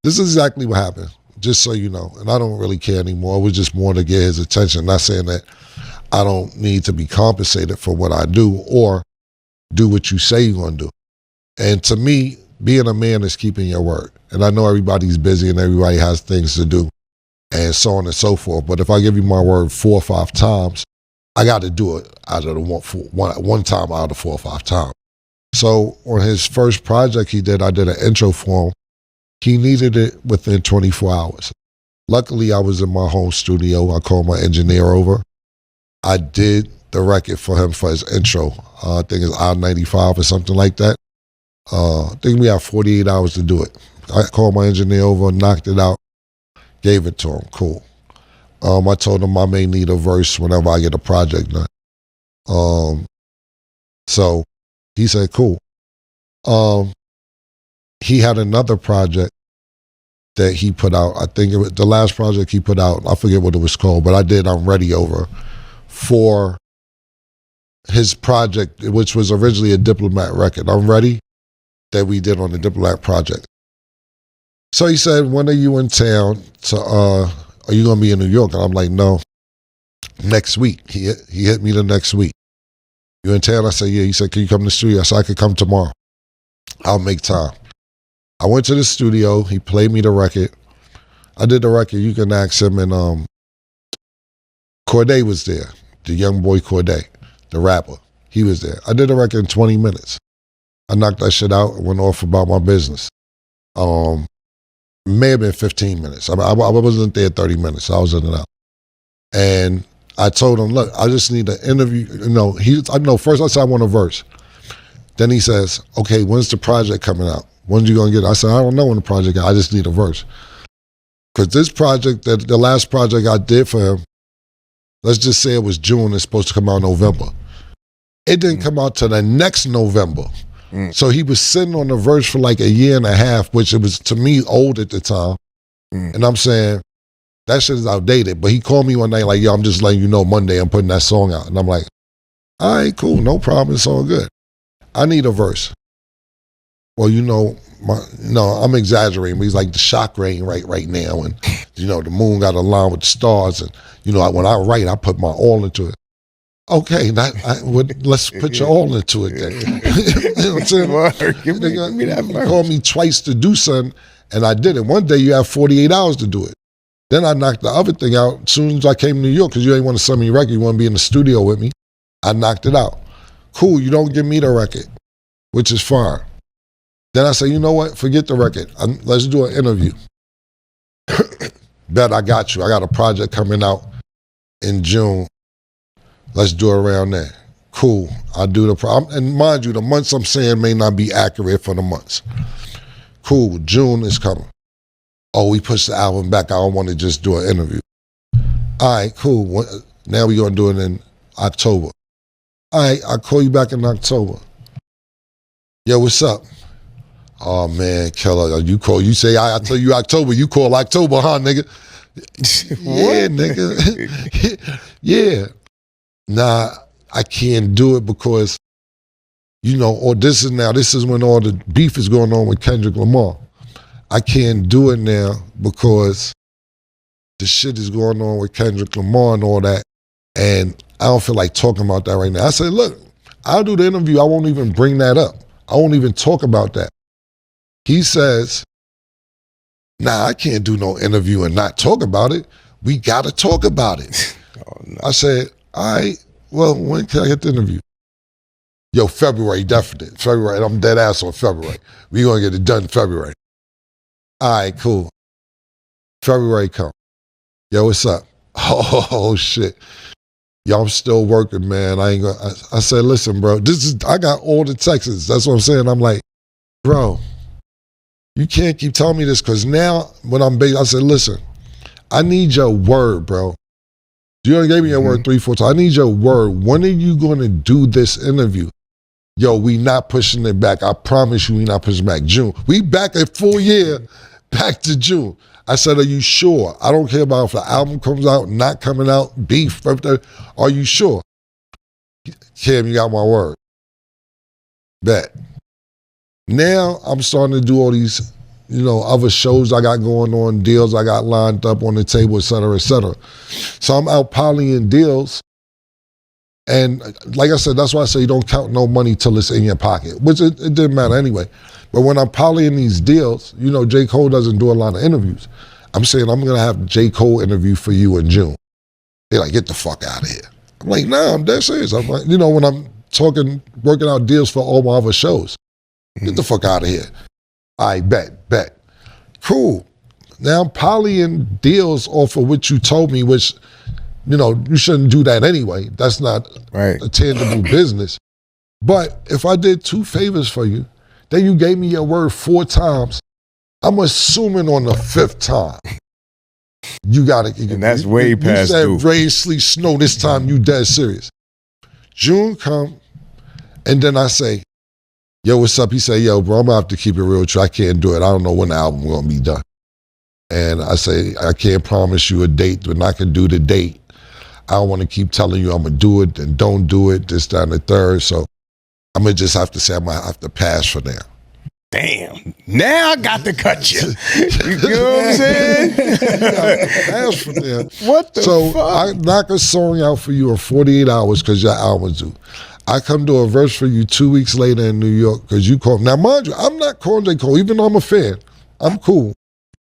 This is exactly what happened, just so you know. And I don't really care anymore. It was just more to get his attention. Not saying that I don't need to be compensated for what I do or do what you say you're going to do. And to me, being a man is keeping your word. And I know everybody's busy and everybody has things to do and so on and so forth. But if I give you my word 4 or 5 times, I got to do it out of the one time out of the 4 or 5 times. So on his first project he did, I did an intro for him. He needed it within 24 hours. Luckily, I was in my home studio. I called my engineer over. I did the record for him for his intro. I think it's I-95 or something like that. I think we have 48 hours to do it. I called my engineer over, knocked it out, gave it to him. Cool. I told him I may need a verse whenever I get a project done. So he said, cool. He had another project that he put out. I think it was the last project he put out. I forget what it was called, but I did I'm Ready over for his project, which was originally a Diplomat record. I'm Ready that we did on the Diplomat project. So he said, when are you in town? Are you going to be in New York? And I'm like, no, next week. He hit me the next week. You in town? I said, yeah. He said, can you come to the studio? I said, I could come tomorrow. I'll make time. I went to the studio. He played me the record. I did the record. You can ask him. And Corday was there, the young boy Corday, the rapper. He was there. I did the record in 20 minutes. I knocked that shit out and went off about my business. May have been 15 minutes. I wasn't there 30 minutes. I was in and out. And I told him, look, I just need an interview. First I said, I want a verse. Then he says, okay, when's the project coming out? When's you gonna get it? I said, I don't know when the project is. I just need a verse. Because this project, the last project I did for him, let's just say it was June, it's supposed to come out in November. It didn't come out till the next November. So he was sitting on the verse for like a year and a half, which it was, to me, old at the time. And I'm saying, that shit is outdated. But he called me one night like, yo, I'm just letting you know Monday I'm putting that song out. And I'm like, all right, cool, no problem, it's all good. I need a verse. Well, I'm exaggerating, but he's like, the shock rain right now. And, the moon got aligned with the stars. And, when I write, I put my all into it. Okay, let's put your all into it then. You know what I'm saying? Give me that verse. Called me twice to do something, and I did it. One day you have 48 hours to do it. Then I knocked the other thing out as soon as I came to New York, because you ain't want to send me a record, you want to be in the studio with me. I knocked it out. Cool, you don't give me the record, which is fine. Then I say, you know what, forget the record. Let's do an interview. Bet I got you. I got a project coming out in June. Let's do it around there. Cool. I do and mind you, the months I'm saying may not be accurate for the months. Cool. June is coming. Oh, we pushed the album back. I don't want to just do an interview. All right, cool. Now we're going to do it in October. All right, I'll call you back in October. Yo, what's up? Oh, man, Keller, you say I tell you October, you call October, huh, nigga? Yeah, nigga. Yeah. Nah, I can't do it because, this is when all the beef is going on with Kendrick Lamar. I can't do it now because the shit is going on with Kendrick Lamar and all that, and I don't feel like talking about that right now. I said, look, I'll do the interview. I won't even bring that up. I won't even talk about that. He says, nah, I can't do no interview and not talk about it. We got to talk about it. Oh, no. I said, all right, well, when can I get the interview? Yo, February, definite. February, I'm dead ass on February. We going to get it done in February. All right, cool. February come. Yo, what's up? Oh, shit. Yo, I'm still working, man. I said, listen, bro, I got all the texts. That's what I'm saying. I'm like, bro, you can't keep telling me this, because now when I'm big, I said, listen, I need your word, bro. You already gave me your word 3-4 times. I need your word. When are you going to do this interview? Yo, we not pushing it back. I promise you we not pushing back. June. We back a full year, back to June. I said, are you sure? I don't care about if the album comes out, not coming out, beef, birthday. Are you sure? Kim, you got my word. Bet. Now I'm starting to do all these other shows I got going on, deals I got lined up on the table, et cetera, et cetera. So I'm out polying deals. And like I said, that's why I say you don't count no money till it's in your pocket, which it didn't matter anyway. But when I'm polying these deals, J. Cole doesn't do a lot of interviews. I'm saying I'm going to have J. Cole interview for you in June. They're like, get the fuck out of here. I'm like, nah, I'm dead serious. I'm like, when I'm working out deals for all my other shows, get the fuck out of here. I bet. Cool. Now I'm polying deals off of what you told me, which, you shouldn't do that anyway. That's not a tangible business. But if I did 2 favors for you, then you gave me your word 4 times, I'm assuming on the 5th time, you got it. And that's way past due. You said rain, sleet, snow. This time you dead serious. June come, and then I say, yo, what's up? He say, yo, bro, I'm gonna have to keep it real with you. I can't do it. I don't know when the album gonna be done. And I say, I can't promise you a date, but I can do the date. I don't want to keep telling you I'm gonna do it and don't do it, this, that, and the third. So I'm gonna just have to say I'm gonna have to pass for now. Damn, now I got to cut you. You know what I'm saying? Pass for now. What the so fuck? I knock a song out for you in 48 hours because your album's due. I come do a verse for you 2 weeks later in New York because you called. Now, mind you, I'm not calling J. Cole, even though I'm a fan. I'm cool.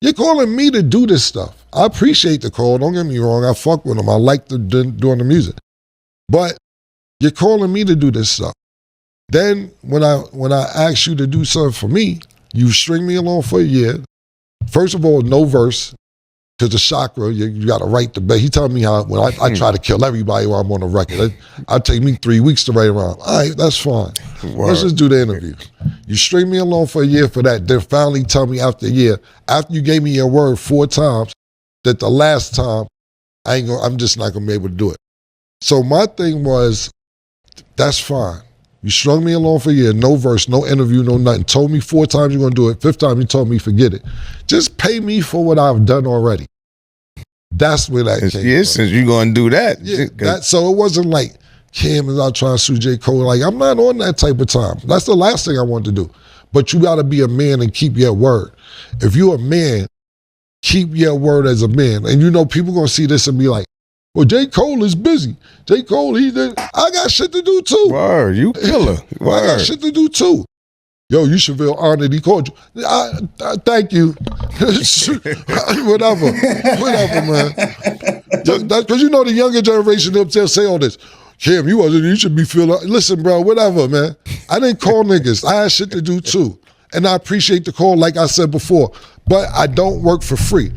You're calling me to do this stuff. I appreciate the call. Don't get me wrong. I fuck with him. I like doing the music. But you're calling me to do this stuff. Then when I ask you to do something for me, you string me along for a year. First of all, no verse. Because the chakra, you got to write the best. He told me how when I try to kill everybody while I'm on the record. It'll take me 3 weeks to write around. All right, that's fine. Word. Let's just do the interview. You string me along for a year for that. Then finally tell me after a year, after you gave me your word 4 times, that the last time I'm just not gonna be able to do it. So my thing was, that's fine. You strung me along for a year, no verse, no interview, no nothing. Told me 4 times you're gonna do it. 5th time you told me forget it. Just pay me for what I've done already. That's where that came from. Since you're gonna do that. Yeah, so it wasn't like Cam is out trying to sue J. Cole. Like, I'm not on that type of time. That's the last thing I want to do. But you gotta be a man and keep your word. If you're a man, keep your word as a man. And people gonna see this and be like, well, J. Cole is busy. J. Cole, I got shit to do too. Word, you killer. Word. I got shit to do too. Yo, you should feel honored he called you. Thank you. Whatever, man. Because the younger generation, they'll say all this. Cam, you should be feeling, listen, bro, whatever, man. I didn't call niggas. I had shit to do too. And I appreciate the call, like I said before. But I don't work for free.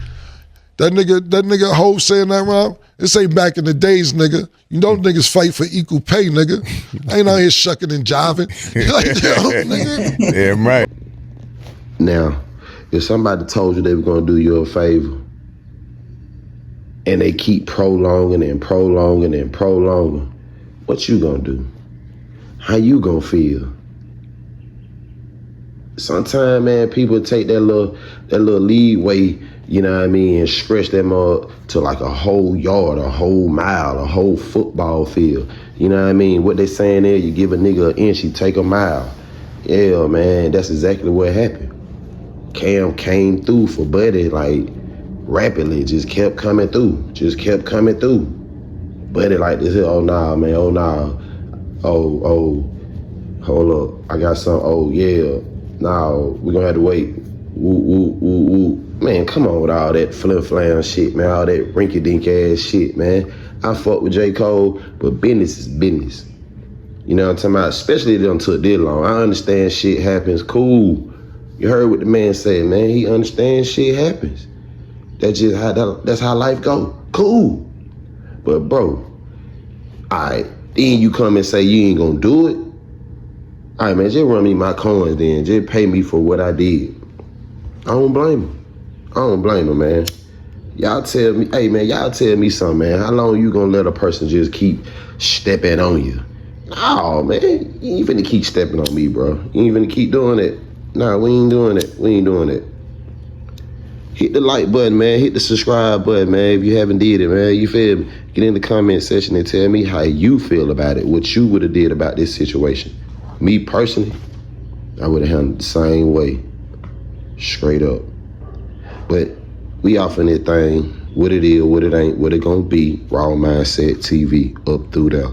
That nigga Ho saying that wrong, this ain't back in the days, nigga. Niggas fight for equal pay, nigga. I ain't out here shucking and jiving. Nigga. Damn right. Now, if somebody told you they were gonna do you a favor and they keep prolonging and prolonging and prolonging, what you gonna do? How you gonna feel? Sometimes, man, people take that little leeway, and stretch them up to like a whole yard, a whole mile, a whole football field. You know what I mean? What they saying there, you give a nigga an inch, you take a mile. Yeah, man, that's exactly what happened. Cam came through for Buddy like rapidly, just kept coming through. Buddy like this, oh nah, man, oh nah. Oh, hold up, I got some, oh yeah. Nah, we're gonna have to wait. Woo. Man, come on with all that flim-flam shit, man. All that rinky-dink ass shit, man. I fuck with J. Cole, but business is business. You know what I'm talking about? Especially if it done took this long. I understand shit happens. Cool. You heard what the man said, man. He understands shit happens. That's how life go. Cool. But bro, alright, then you come and say you ain't gonna do it. All right, man, just run me my coins then. Just pay me for what I did. I don't blame him, man. Y'all tell me something, man. How long you gonna let a person just keep stepping on you? No, man, you ain't finna keep stepping on me, bro. You ain't finna keep doing it. Nah, we ain't doing it. Hit the like button, man. Hit the subscribe button, man, if you haven't did it, man. You feel me? Get in the comment section and tell me how you feel about it, what you would have did about this situation. Me personally, I would have handled it the same way. Straight up. But we off in that thing. What it is, what it ain't, what it gonna be. Raw Mindset TV up through there.